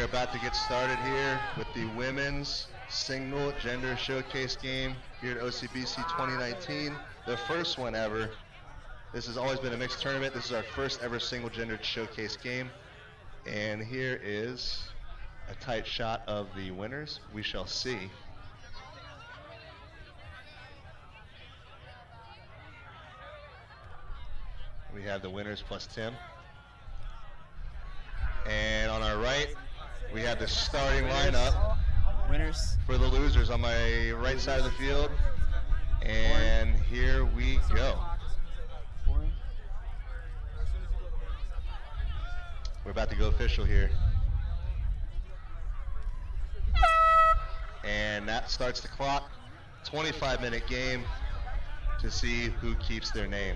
We're about to get started here with the women's single gender showcase game here at OCBC 2019, the first one ever. This has always been a mixed tournament. This is our first ever single gender showcase game. And here is a tight shot of the winners. We shall see. We have the winners plus Tim. And on our right, we have the starting lineup. Winners. For the losers on my right side of the field. And here we go. We're about to go official here. And that starts the clock. 25-minute game to see who keeps their name.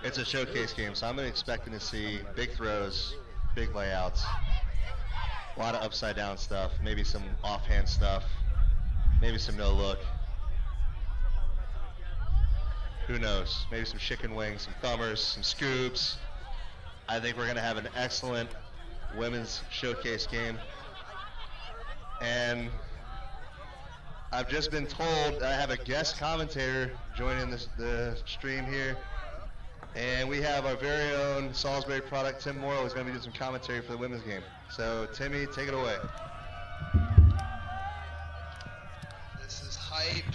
It's a showcase game, so I'm expecting to see big throws, big layouts, a lot of upside down stuff, maybe some offhand stuff, maybe some no look. Who knows? Maybe some chicken wings, some thumbers, some scoops. I think we're going to have an excellent women's showcase game. And I've just been told I have a guest commentator joining the stream here. And we have our very own Salisbury product, Tim Morrow, who's going to be doing some commentary for the women's game. So, Timmy, take it away. This is hype.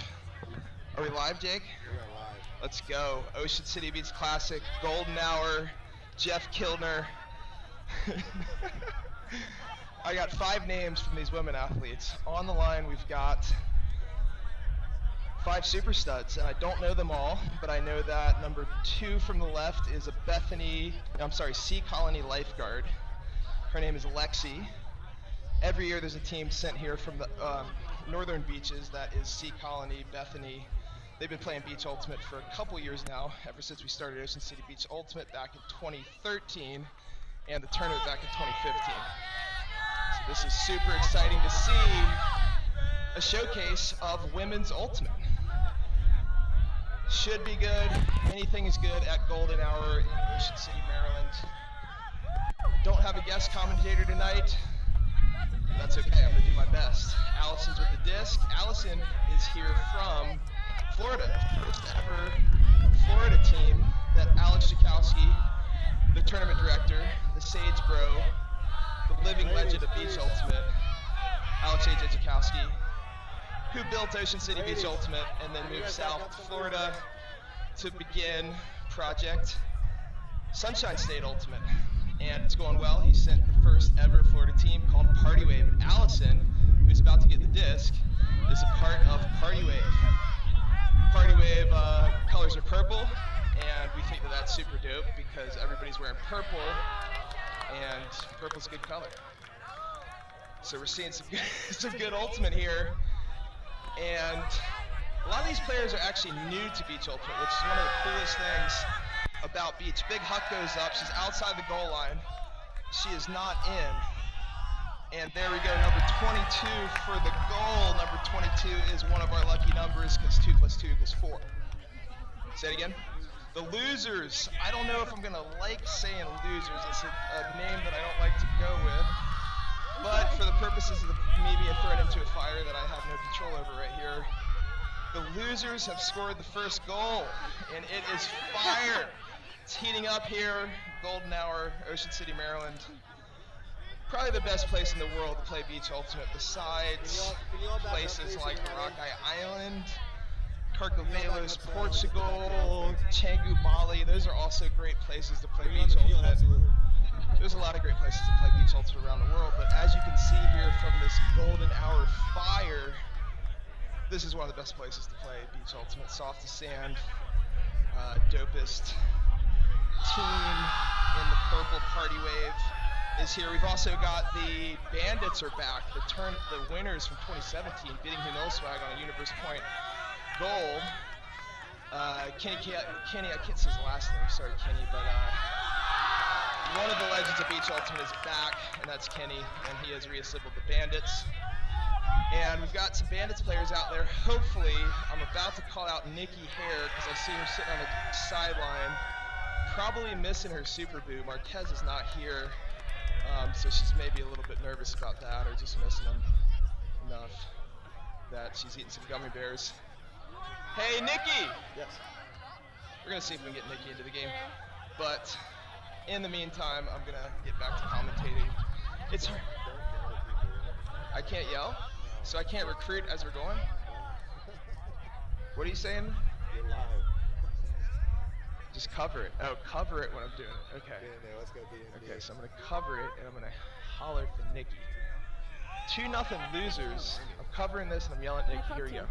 Are we live, Jake? We are live. Let's go. Ocean City Beach Classic, Golden Hour, Jeff Kilner. I got 5 names from these women athletes. On the line, we've got 5 super studs, and I don't know them all, but I know that number 2 from the left is a Sea Colony lifeguard. Her name is Lexi. Every year there's a team sent here from the northern beaches that is Sea Colony, Bethany. They've been playing Beach Ultimate for a couple years now, ever since we started Ocean City Beach Ultimate back in 2013 and the tournament back in 2015. So this is super exciting to see a showcase of women's ultimate. Should be good. Anything is good at Golden Hour in Ocean City, Maryland. Don't have a guest commentator tonight. That's okay. I'm going to do my best. Allison's with the disc. Allison is here from Florida. First ever Florida team that Alex Jakowski, the tournament director, the Sage Bro, the living legend of Beach Ultimate, Alex A.J. Jakowski, who built Ocean City Beach Ultimate and then moved south to Florida to begin Project Sunshine State Ultimate. And it's going well. He sent the first ever Florida team called Party Wave. And Allison, who's about to get the disc, is a part of Party Wave. Party Wave colors are purple, and we think that that's super dope because everybody's wearing purple, and purple's a good color. So we're seeing some good ultimate here. And a lot of these players are actually new to Beach Ultimate, which is one of the coolest things about Beach. Big Huck goes up. She's outside the goal line. She is not in. And there we go, number 22 for the goal. Number 22 is one of our lucky numbers because 2 + 2 = 4. Say it again. The losers. I don't know if I'm going to like saying losers. It's a name that I don't like to go with. But for the purposes of me being thrown into a fire that I have no control over right here, the losers have scored the first goal, and it is fire. It's heating up here, Golden Hour, Ocean City, Maryland. Probably the best place in the world to play Beach Ultimate besides places like Boracay Island, Carcavelos, Portugal, Canggu, Bali. Those are also great places to play Beach Ultimate. There's a lot of great places to play Beach Ultimate around the world, but as you can see here from this Golden Hour fire, this is one of the best places to play Beach Ultimate. Softest sand, dopest team in the purple Party Wave is here. We've also got the Bandits are back, the winners from 2017, beating Hunoswag on a Universe Point goal. Kenny, I can't say his last name, sorry Kenny, but One of the legends of Beach Ultimate is back, and that's Kenny, and he has reassembled the Bandits. And we've got some Bandits players out there. Hopefully, I'm about to call out Nikki Hare because I see her sitting on the sideline, probably missing her Super Boo. Marquez is not here, so she's maybe a little bit nervous about that, or just missing them enough that she's eating some gummy bears. Hey, Nikki! Yes. We're going to see if we can get Nikki into the game. But in the meantime, I'm going to get back to commentating. It's hard. I can't yell? So I can't recruit as we're going? What are you saying? You're live. Just cover it. Oh, cover it when I'm doing it. Okay. Yeah, let's go B&B. Okay, so I'm going to cover it, and I'm going to holler for Nikki. 2-0 losers. I'm covering this, and I'm yelling at Nikki. Here we go.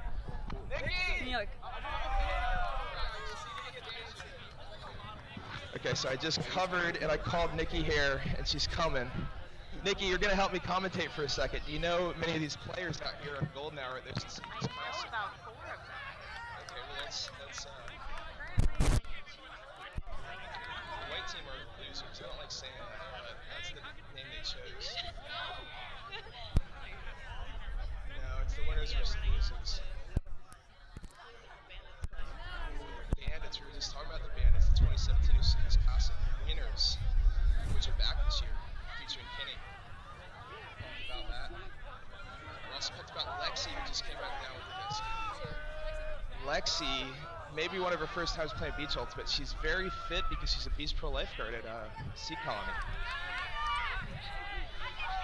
Nikki! Okay, so I just covered, and I called Nikki Hare, and she's coming. Nikki, you're going to help me commentate for a second. Do you know many of these players out here on Golden Hour? There's this classic. About 4 of them. Okay, well, that's the white team are losers. I don't like saying that, but that's the name they chose. No, it's the winners versus losers. Bandits, we were just talking about the Bandits, the 2017 OCBC Classic winners, which are back this year, featuring Kenny. Pumped about that. We're also pumped about Lexi, who just came back down with the disc. Lexi, maybe one of her first times playing Beach Ultimate. She's very fit because she's a Beach Pro lifeguard at Sea Colony.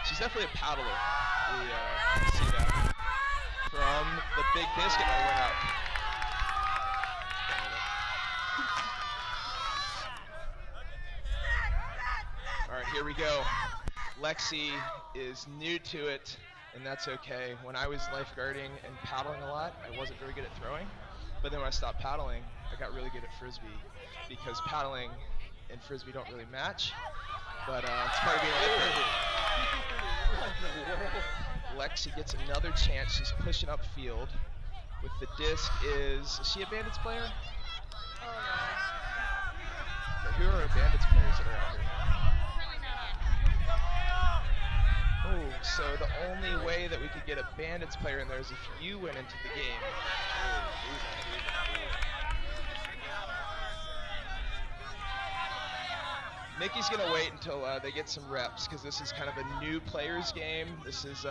She's definitely a paddler. We see that from the big biscuit that went up. All right, here we go. Lexi is new to it, and that's okay. When I was lifeguarding and paddling a lot, I wasn't very good at throwing. But then when I stopped paddling, I got really good at Frisbee, because paddling and Frisbee don't really match. But it's part of being a lifeguard. Lexi gets another chance. She's pushing upfield with the disc. Is she a Bandits player? Oh, Okay, who are Bandits players that are out here? Oh, so the only way that we could get a Bandits player in there is if you went into the game. Nikki's gonna wait until they get some reps, because this is kind of a new players game. This is,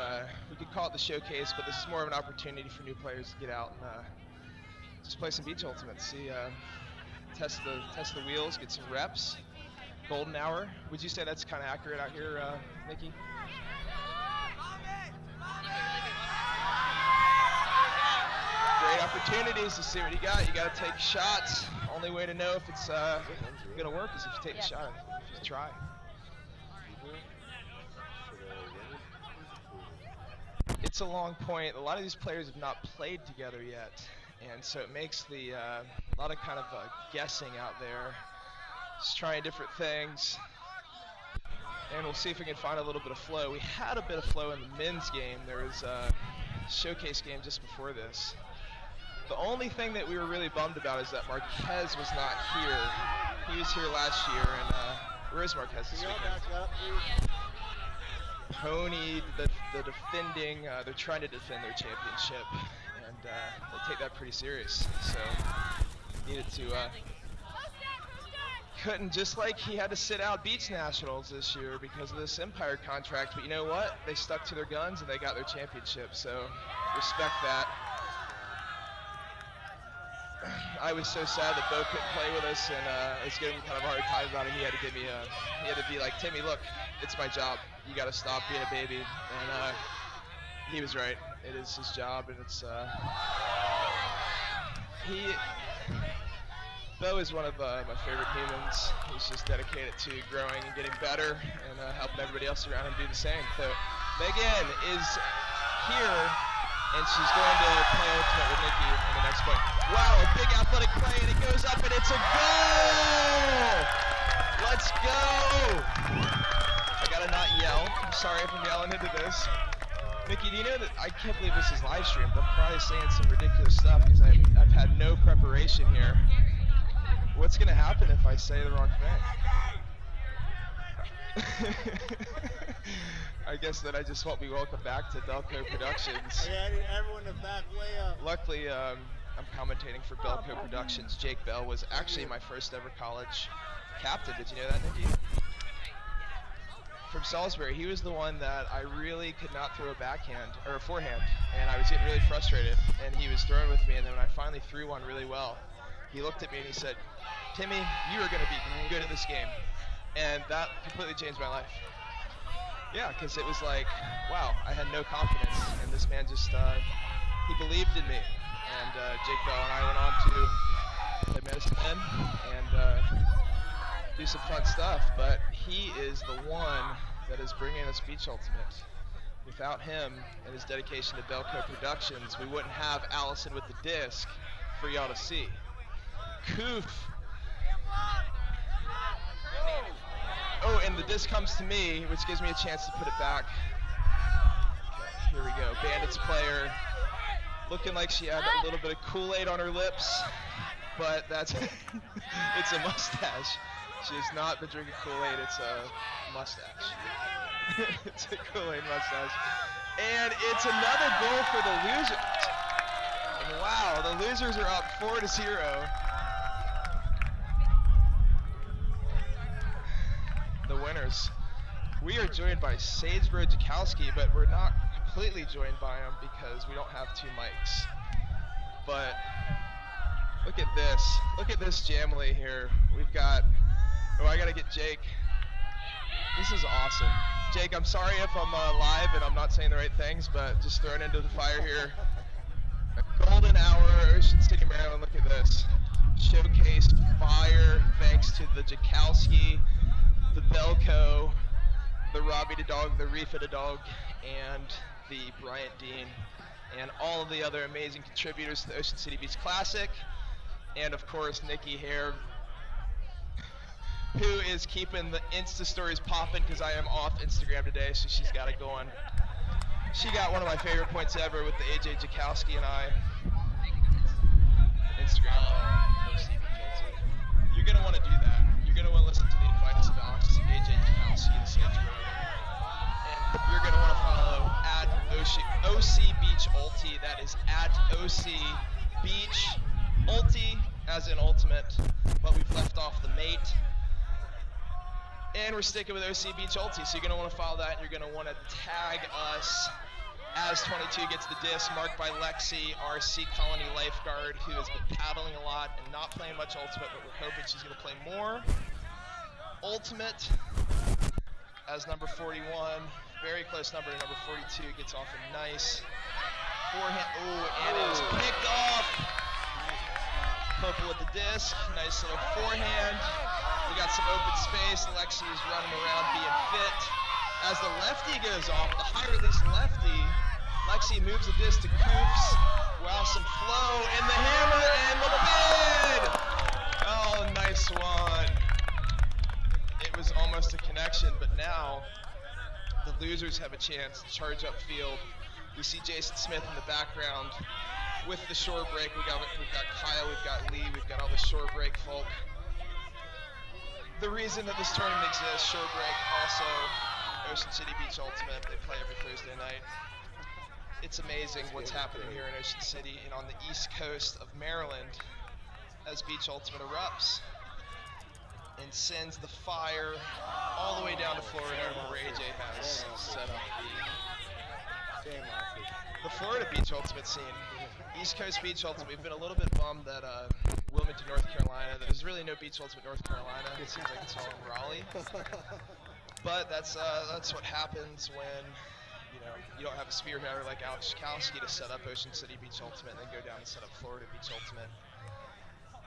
we could call it the showcase, but this is more of an opportunity for new players to get out and just play some Beach Ultimate. See, test the wheels, get some reps. Golden Hour. Would you say that's kind of accurate out here, Nikki? Great opportunities to see what you got. You got to take shots. Only way to know if it's gonna work is if you take a shot. If you try. It's a long point. A lot of these players have not played together yet, and so it makes the a lot of kind of guessing out there, just trying different things. And we'll see if we can find a little bit of flow. We had a bit of flow in the men's game. There was a showcase game just before this. The only thing that we were really bummed about is that Marquez was not here. He was here last year, and where is Marquez this weekend? Pony, the defending, they're trying to defend their championship, and they take that pretty serious. So needed to, couldn't, just like he had to sit out Beach Nationals this year because of this Empire contract, but you know what? They stuck to their guns and they got their championship, so respect that. I was so sad that Bo couldn't play with us, and I was giving him kind of a hard time about it. He had to give me he had to be like, Timmy, look, it's my job. You got to stop being a baby. And he was right. It is his job, and it's Bo is one of my favorite humans. He's just dedicated to growing and getting better, and helping everybody else around him do the same. So Megan is here, and she's going to play Ultimate with Nikki in the next point. Wow, a big athletic play, and it goes up, and it's a goal! Let's go! I gotta not yell. I'm sorry if I'm yelling into this. Nikki, do you know that I can't believe this is live streamed? I'm probably saying some ridiculous stuff because I've had no preparation here. What's gonna happen if I say the wrong thing? I guess that I just won't be welcome back to BellCo Productions. Yeah, everyone in the back, way up. Luckily, I'm commentating for BellCo Productions. Jake Bell was actually my first ever college captain. Did you know that, Nikki? From Salisbury. He was the one that I really could not throw a backhand or a forehand, and I was getting really frustrated, and he was throwing with me, and then when I finally threw one really well, he looked at me and he said, "Timmy, you are going to be good at this game," and that completely changed my life. Yeah, because it was like, wow, I had no confidence, and this man just, he believed in me. And Jake Bell and I went on to play Medicine Men and do some fun stuff, but he is the one that is bringing us Beach Ultimate. Without him and his dedication to BellCo Productions, we wouldn't have Allison with the disc for y'all to see. Koof. Oh, and the disc comes to me, which gives me a chance to put it back. Okay, here we go. Bandits player, looking like she had a little bit of Kool-Aid on her lips, but that's it's a mustache. She has not been drinking Kool-Aid, it's a mustache. It's a Kool-Aid mustache. And it's another goal for the losers. Wow, the losers are up 4-0. The winners. We are joined by Sagebro Jakowski, but we're not completely joined by him because we don't have 2 mics. But look at this. Look at this jamily here. We've got, oh, I gotta get Jake. This is awesome. Jake, I'm sorry if I'm live and I'm not saying the right things, but just thrown into the fire here. Golden Hour, Ocean City, Maryland. Look at this. Showcase fire thanks to the Jakowski, the BellCo, the Robbie the Dog, the Reefa the Dog, and the Bryant Dean, and all of the other amazing contributors to the Ocean City Beach Classic, and of course Nikki Hare, who is keeping the Insta stories popping because I am off Instagram today, so she's got it going. She got one of my favorite points ever with the AJ Jakowski and I. Instagram. You're going to want to do that. You're going to want to listen to the Advice Docs, AJ Jakowski, and Sagebro. And you're going to want to follow at OC Beach Ulti. That is at OC Beach Ulti, as in ultimate. But we've left off the mate. And we're sticking with OC Beach Ulti, so you're going to want to follow that, and you're going to want to tag us as 22 gets the disc, marked by Lexi, our Sea Colony lifeguard, who has been paddling a lot and not playing much Ultimate, but we're hoping she's going to play more. Ultimate as number 41, very close number to number 42, gets off a nice forehand. Oh, and it is picked off. Popa with the disc, nice little forehand. We got some open space. Lexi is running around being fit. As the lefty goes off, the high release lefty, Lexi moves the disc to Koofs. Wow, some flow, and the hammer, and the bid! Oh, nice one. It was almost a connection, but now the losers have a chance to charge up field. We see Jason Smith in the background with the shore break. We've got Kyle, we've got Lee, we've got all the shore break folk. The reason that this tournament exists, shore break, also Ocean City Beach Ultimate, they play every Thursday night. It's amazing what's happening here in Ocean City and on the east coast of Maryland as Beach Ultimate erupts and sends the fire all the way down to Florida, where AJ has set up the Florida Beach Ultimate scene. East Coast Beach Ultimate, we've been a little bit bummed that Wilmington, North Carolina, there's really no Beach Ultimate North Carolina. It seems like it's all in Raleigh. But that's what happens when you don't have a spearheader like Alex Jakowski to set up Ocean City Beach Ultimate and then go down and set up Florida Beach Ultimate.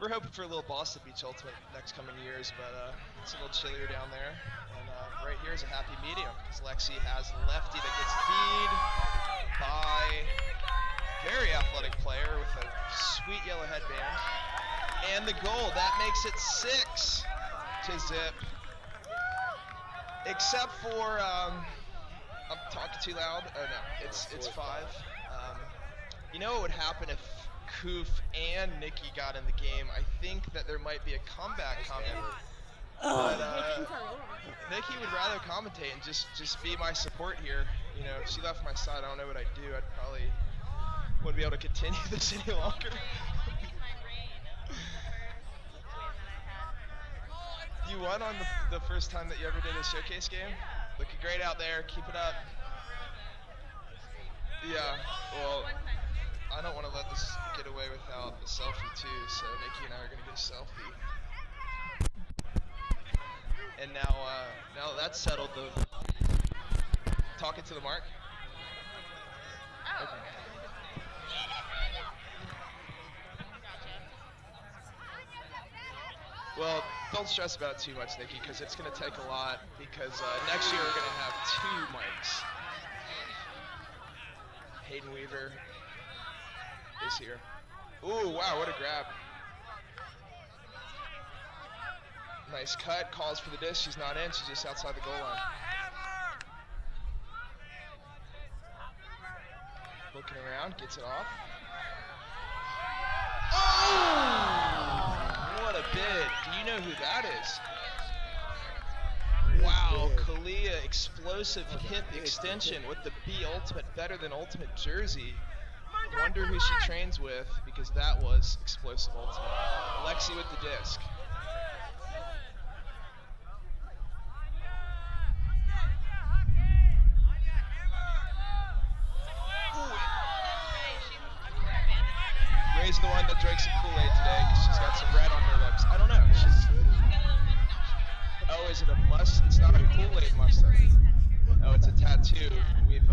We're hoping for a little Boston Beach Ultimate next coming years, but it's a little chillier down there. And right here is a happy medium because Lexi has lefty that gets D'd by very athletic player with a sweet yellow headband. And the goal, that makes it 6 to zip. Except for, I'm talking too loud. Oh no, it's 5. You know what would happen if Koof and Nikki got in the game? I think that there might be a comeback coming. But Nikki would rather commentate and just be my support here. You know, if she left my side, I don't know what I'd do. I'd probably wouldn't be able to continue this any longer. You won on the first time that you ever did a showcase game. Looking great out there. Keep it up. Yeah, well, I don't want to let this get away without a selfie too, so Nikki and I are going to get a selfie. And now that's settled, talking to the mark. Oh. Okay. Well, don't stress about it too much, Nikki, because it's going to take a lot, because next year we're going to have 2 mics. Hayden Weaver is here. Ooh, wow, what a grab. Nice cut, calls for the disc. She's not in, she's just outside the goal line. Looking around, gets it off. Oh! What a bid. Do you know who that is? Wow, Kalia explosive hip extension with the B Ultimate better than Ultimate jersey. Wonder who she trains with, because that was explosive Ultimate. Lexi with the disc. Ray's the one that drank some Kool-Aid today because she's got some red on her lips. I don't know. Oh, is it a must? It's not a Kool-Aid mustache. Oh, it's a tattoo. We've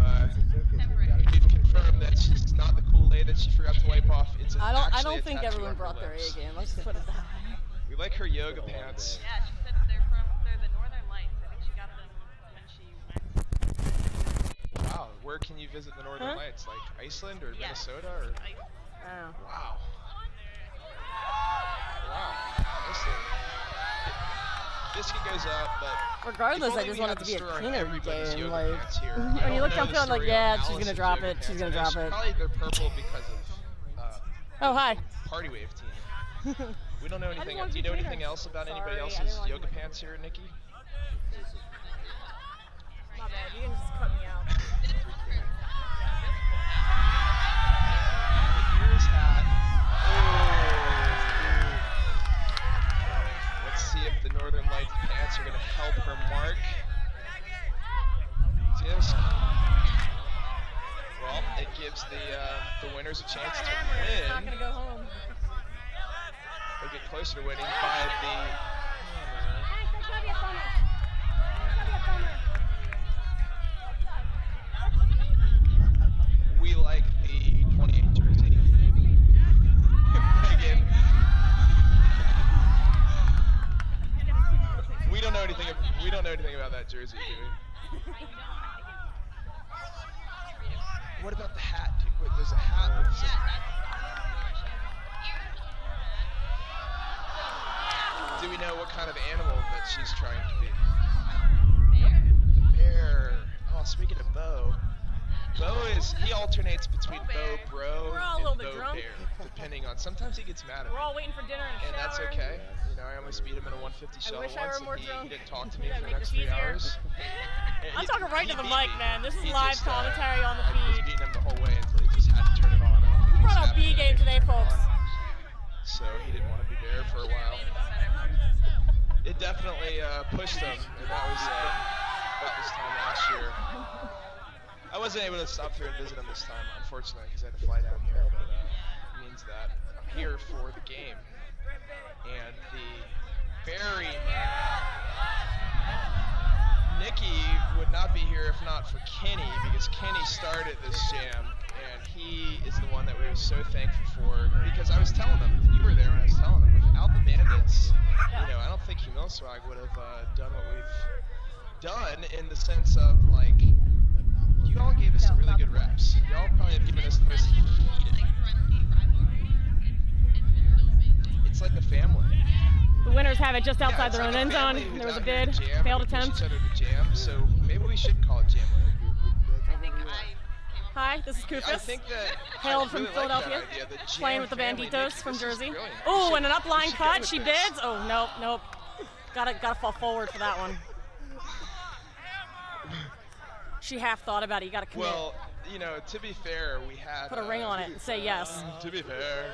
confirmed that she's not the Kool-Aid that she forgot to wipe off. It's I don't think everyone brought their A game. Let's just put it that way. We like her yoga pants. Yeah, she said they're the Northern Lights. I think she got them when she went. Wow, where can you visit the Northern Lights? Like Iceland or Minnesota or? Oh. Wow. Wow. Iceland. Biscuit goes up, but regardless, I just want it to be a cleaner game. Like, when you look downfield, like, yeah, she's gonna drop it. She's gonna drop it. Probably they're purple because of oh, hi. Party Wave team. We don't know anything. Do you know anything else about anybody else's yoga pants here, Nikki? My bad. You can just cut me out. Ears hat. Let's see if the Northern Lights pants are going to help her mark. Disc. Well, it gives the winners a chance to win. Not gonna go home. They'll get closer to winning by the. We like the 28 jersey. Megan. We don't know anything about that jersey, do we? What about the hat? Wait, there's a hat with some. Do we know what kind of animal that she's trying to be? Bear. Oh, speaking of Bo. Bo he alternates between Bo Bro and Bo Bear, depending on, sometimes he gets mad at me. We're all waiting for dinner and shower. that's okay. You know, I almost beat him in a 150 shuttle once, and he didn't talk to me for the next this 3 hours. I'm talking right to the mic, man. This is live commentary on the feed. I was beating him the whole way until he just had to turn it on. We brought our B game today, folks. So he didn't want to be there for a while. It definitely pushed him, and that was about this time last year. I wasn't able to stop through and visit him this time, unfortunately, because I had to fly down here, but it means that I'm here for the game. And the very... Nikki would not be here if not for Kenny, because Kenny started this jam, and he is the one that we were so thankful for, because I was telling him, you were there when I was telling him, without the Bandits, you know, I don't think Humilswag would have done what we've done, in the sense of, like, you all gave us some really good reps. Y'all probably have given us the most heated. It's like a family. The winners have it just outside their own end zone. There was a bid, failed attempt. Jam, so maybe we should call it Jam League. I think Hi, this is I Kufis, think that hailed from really Philadelphia, like that idea, playing with the family. Banditos Nikki, from this is Jersey. brilliant. Oh, We and an should upline go cut, with she this. bids. Oh, nope. Gotta fall forward for that one. She half thought about it. You gotta commit. Well, you know, to be fair, we had... Put a ring on it and say yes. To be fair.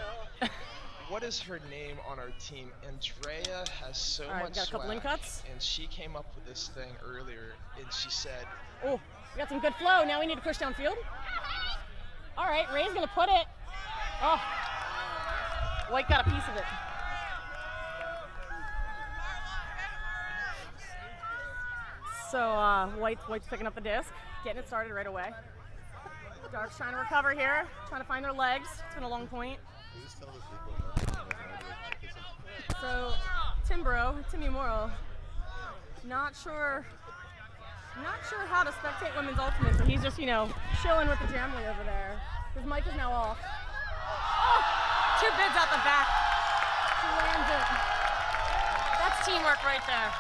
What is her name on our team? Andrea has so All right, much got a couple swag, in cuts. and she came up with this thing earlier, and she said... Oh, we got some good flow. Now we need to push downfield. All right, Ray's gonna put it. Oh, White got a piece of it. So White's picking up the disc, getting it started right away. Dark's trying to recover here, trying to find their legs. It's been a long point. So Timmy Morrow, not sure how to spectate women's ultimate, so he's just, you know, chilling with the Jamley over there. His mic is now off. Oh, 2 bids out the back. She lands it. That's teamwork right there.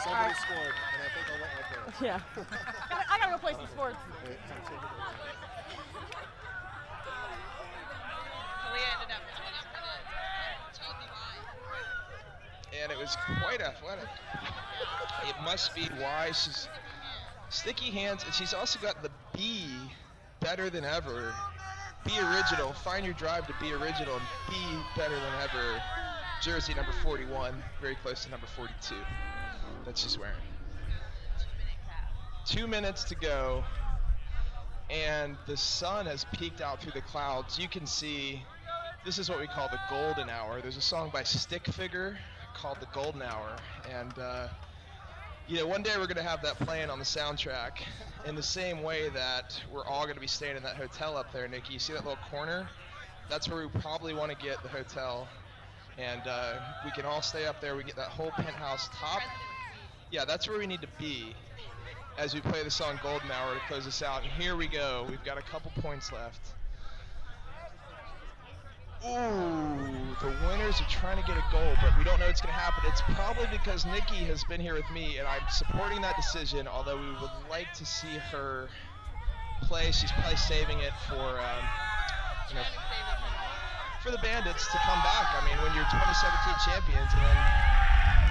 Somebody scored, and I think I went right there. Yeah. I gotta go play some sports. And it was quite athletic. It must be why she's sticky hands, and she's also got the B, better than ever. Be original, find your drive to be original, and be better than ever. Jersey number 41, very close to number 42 that she's wearing. 2 minutes to go, and the sun has peeked out through the clouds. You can see, this is what we call the golden hour. There's a song by Stick Figure called the Golden Hour, and you know, one day we're going to have that playing on the soundtrack in the same way that we're all going to be staying in that hotel up there, Nikki. You see that little corner? That's where we probably want to get the hotel, and we can all stay up there. We get that whole penthouse top. Yeah, that's where we need to be as we play the song Golden Hour to close this out. And here we go. We've got a couple points left. Ooh, the winners are trying to get a goal, but we don't know what's going to happen. It's probably because Nikki has been here with me, and I'm supporting that decision, although we would like to see her play. She's probably saving it for, you know, for the Bandits to come back. I mean, when you're 2017 champions and then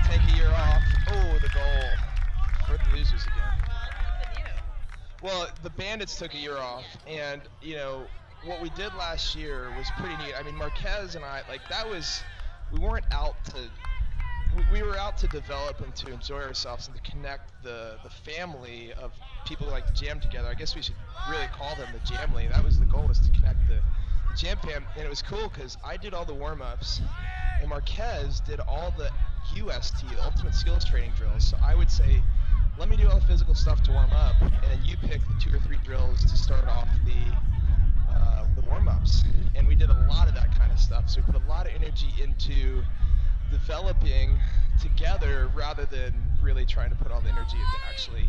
take a year off. Oh, the goal for the losers again. Well, the Bandits took a year off, and, you know, what we did last year was pretty neat. I mean, Marquez and I, like, that was, we weren't out to, we were out to develop and to enjoy ourselves and to connect the family of people who like to jam together. I guess we should really call them the Jamly. That was the goal, was to connect the jam fam. And it was cool because I did all the warm-ups, and Marquez did all the UST, the Ultimate Skills Training drills. So I would say, let me do all the physical stuff to warm up, and then you pick the 2 or 3 drills to start off the warm-ups. And we did a lot of that kind of stuff. So we put a lot of energy into developing together rather than really trying to put all the energy into actually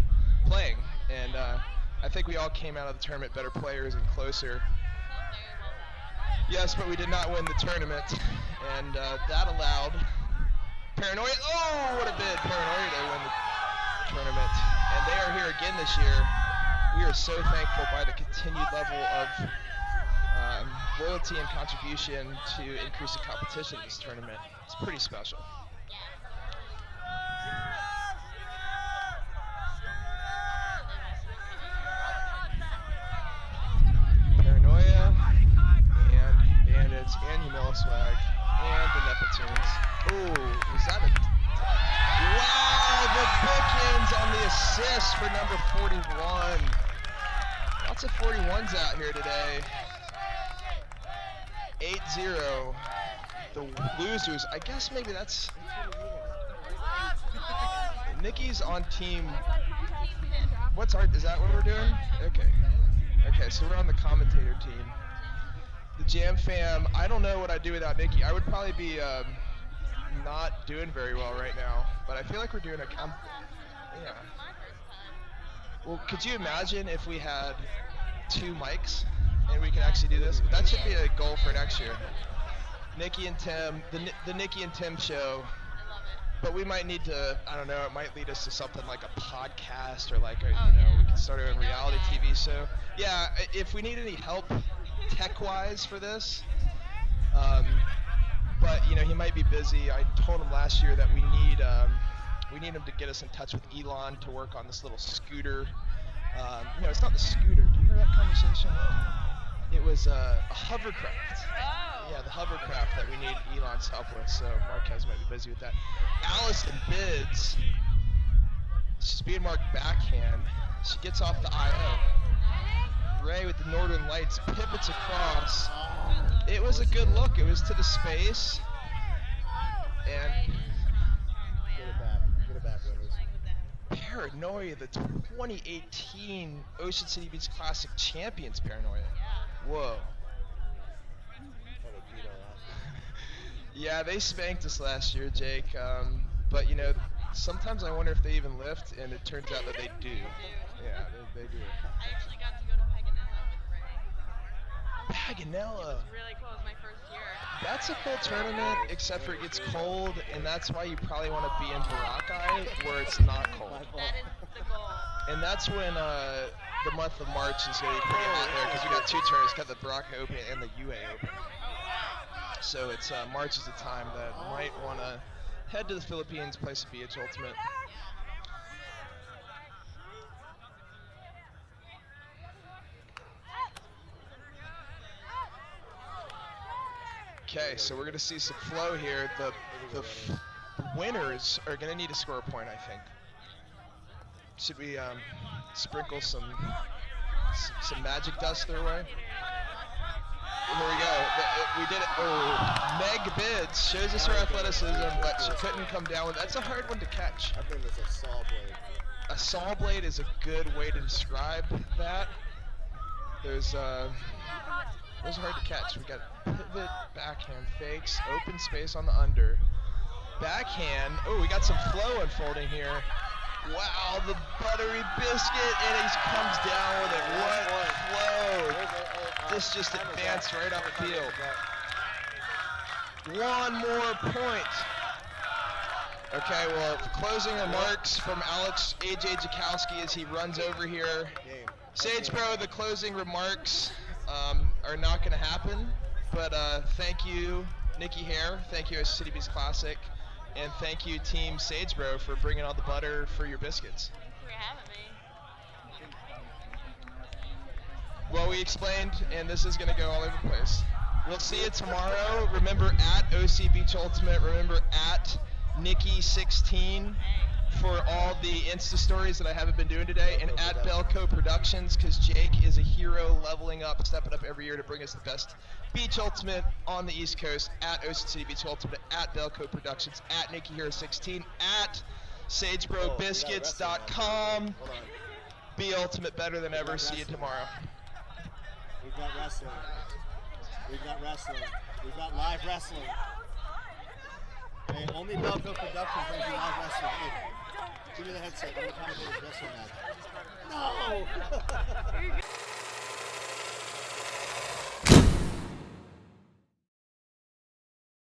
playing. And I think we all came out of the tournament better players and closer. Yes, but we did not win the tournament, and that allowed Paranoia. Oh, what a bid! Paranoia to win the tournament, and they are here again this year. We are so thankful by the continued level of loyalty and contribution to increase the competition in this tournament. It's pretty special. Paranoia and Bandits and Humila Swag and the Neptunes. Ooh, was that a... Wow, the bookends on the assist for number 41. Lots of 41s out here today. 8-0. The losers, I guess maybe that's... Nikki's on team... What's our... Is that what we're doing? Okay. Okay, so we're on the commentator team. The Jam Fam, I don't know what I'd do without Nikki. I would probably be not doing very well right now, but I feel like we're doing a... yeah. Well, could you imagine if we had 2 mics and we can actually do this? That should be a goal for next year. Nikki and Tim, the Nikki and Tim show. But we might need to, I don't know, it might lead us to something like a podcast or like, a, you know, we can start our own reality TV show. Yeah, if we need any help tech-wise for this, But he might be busy. I told him last year that we need him to get us in touch with Elon to work on this little scooter. It's not the scooter. Do you remember that conversation? It was a hovercraft. Oh. Yeah, the hovercraft that we need Elon's help with. So Marquez might be busy with that. Allison bids. She's being marked backhand. She gets off the IO. Ray with the Northern Lights pivots across. It was a good look. It was to the space. And Get it back, winners. Paranoia, the 2018 Ocean City Beach Classic champions, Paranoia. Whoa. Yeah, they spanked us last year, Jake. But sometimes I wonder if they even lift, and it turns out that they do. Yeah, they do. I actually got to go to Paganella with Ray. Paganella. It was really cool. It was my first year. That's a cool tournament, except for it gets cold, and that's why you probably want to be in Boracay, where it's not cold. That is the goal. And that's when the month of March is going to be pretty hot there, because we got two tournaments, got the Boracay Open and the UA Open. So it's March is the time that might want to head to the Philippines, play some BH Ultimate. Okay, so we're going to see some flow here. The winners are going to need to score a point, I think. Should we sprinkle some magic dust their way? Here we go. We did it. Oh, Meg bids. Shows us her athleticism, but she couldn't come down with. That's a hard one to catch. I think it's a saw blade. A saw blade is a good way to describe that. Those are hard to catch. We got pivot, backhand, fakes, open space on the under. Backhand. Oh, we got some flow unfolding here. Wow, the buttery biscuit, and he comes down with it. What flow! This just advanced right up the field. One more point. Okay, well, closing remarks from Alex A.J. Jakowski as he runs over here. Sage Bro, the closing remarks are not going to happen, but thank you, Nikki Hare. Thank you, City Beach Classic. And thank you, Team Sage Bro, for bringing all the butter for your biscuits. Thanks for having me. Well, we explained, and this is going to go all over the place. We'll see you tomorrow. Remember, at OC Beach Ultimate. Remember, at Nikki16 for all the Insta stories that I haven't been doing today. And at BellCo Productions, because Jake is a hero, leveling up, stepping up every year to bring us the best Beach Ultimate on the East Coast. At Ocean City Beach Ultimate, at BellCo Productions, at NikkiHero16, at SageBroBiscuits.com. Be Ultimate better than ever. See you tomorrow. We've got wrestling. We've got wrestling. We've got live wrestling. Hey, only BellCo Productions brings you live wrestling. Hey, give me the headset. I'm going to commentate this wrestling match. No!